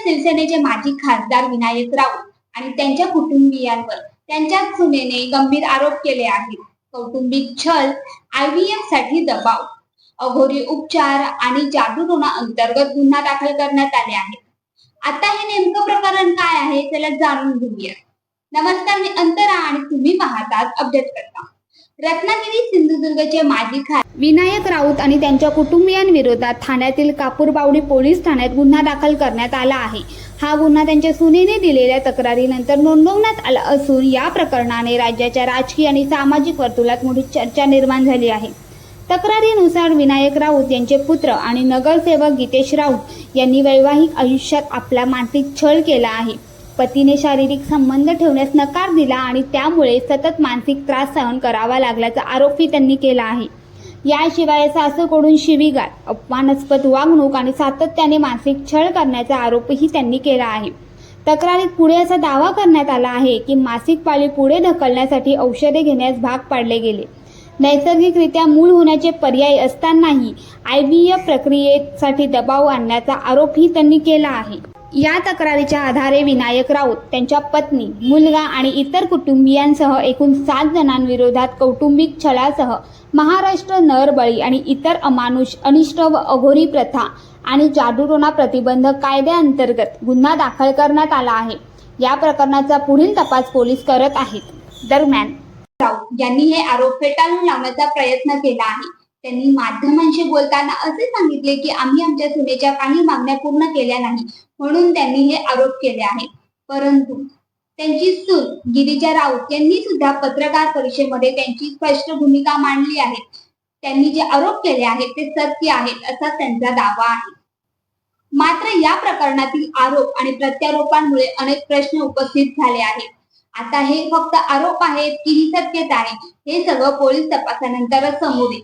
शिवसेनेचे माजी खासदार विनायक राऊत आणि त्यांच्या कुटुंबियांवर त्यांच्या सुनेने गंभीर आरोप केले आहेत. कौटुंबिक छळ, IVF साठी दबाव, अघोरी उपचार आणि जादूटोणा अंतर्गत गुन्हा दाखल करण्यात आले आहे. आता हे नेमकं प्रकरण काय आहे त्याला जाणून घेऊया. नमस्कार, मी अंतरा आणि तुम्ही पाहतात अपडेट करता. रत्नागिरी सिंधुदुर्गचे माजी खासदार विनायक राऊत आणि त्यांच्या कुटुंबियांविरोधात ठाण्यातील कापूरबावडी पोलीस ठाण्यात गुन्हा दाखल करण्यात आला आहे. हा गुन्हा त्यांच्या सुनेने दिलेल्या तक्रारीनंतर नोंदवण्यात आला असून या प्रकरणाने राज्याच्या राजकीय आणि सामाजिक वर्तुळात मोठी चर्चा निर्माण झाली आहे. तक्रारीनुसार विनायक राऊत यांचे पुत्र आणि नगरसेवक गीतेश राऊत यांनी वैवाहिक आयुष्यात आपला मानसिक छळ केला आहे. पतीने शारीरिक संबंध ठेवण्यास नकार दिला आणि त्यामुळे सतत मानसिक त्रास सहन करावा लागल्याचा आरोपही त्यांनी केला आहे. याशिवाय सासूकडून शिवीगाळ, अपमानास्पद वागणूक आणि सातत्याने मानसिक छळ करण्याचा आरोपही त्यांनी केला आहे. तक्रारीत पुढे असा दावा करण्यात आला आहे की मासिक पाळी पुढे ढकलण्यासाठी औषधे घेण्यास भाग पाडले गेले. नैसर्गिकरित्या मूल होण्याचे पर्याय असतानाही IVF प्रक्रियेसाठी दबाव आणण्याचा आरोपही त्यांनी केला आहे. या तक्रारीच्या आधारे विनायक राऊत, त्यांच्या पत्नी, मुलगा आणि इतर कुटुंबियांसह एकूण 7 जणांविरोधात कौटुंबिक छळासह महाराष्ट्र नरबळी आणि इतर अमानुष, अनिष्ट व अघोरी प्रथा आणि जादूटोणा प्रतिबंधक कायद्याअंतर्गत गुन्हा दाखल करण्यात आला आहे. या प्रकरणाचा पुढील तपास पोलीस करत आहेत. दरम्यान राऊत यांनी हे आरोप फेटाळून लावण्याचा प्रयत्न केला आहे. त्यांनी माध्यमांशी बोलताना असे सांगितले की आम्ही आमच्या सुनेच्या काही मागण्या पूर्ण केल्या नाही म्हणून त्यांनी हे आरोप केले आहेत. परंतु त्यांची सून गिरिजा राऊत यांनी सुद्धा पत्रकार परिषदेमध्ये त्यांची स्पष्ट भूमिका मांडली आहे. त्यांनी जे आरोप केले आहेत ते सत्य आहेत असा त्यांचा दावा आहे. मात्र या प्रकरणातील आरोप आणि प्रत्यारोपांमुळे अनेक प्रश्न उपस्थित झाले आहेत. आता हे फक्त आरोप आहेत की ही सत्यता आहे, हे सगळं पोलीस तपासानंतरच समोर येईल.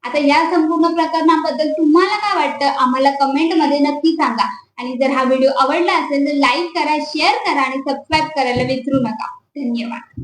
आता या संपूर्ण प्रकरणाबद्दल तुम्हाला काय वाटतं आम्हाला कमेंट मध्ये नक्की सांगा. आणि जर हा व्हिडिओ आवडला असेल तर लाईक करा, शेअर करा आणि सबस्क्राईब करायला विसरू नका. धन्यवाद.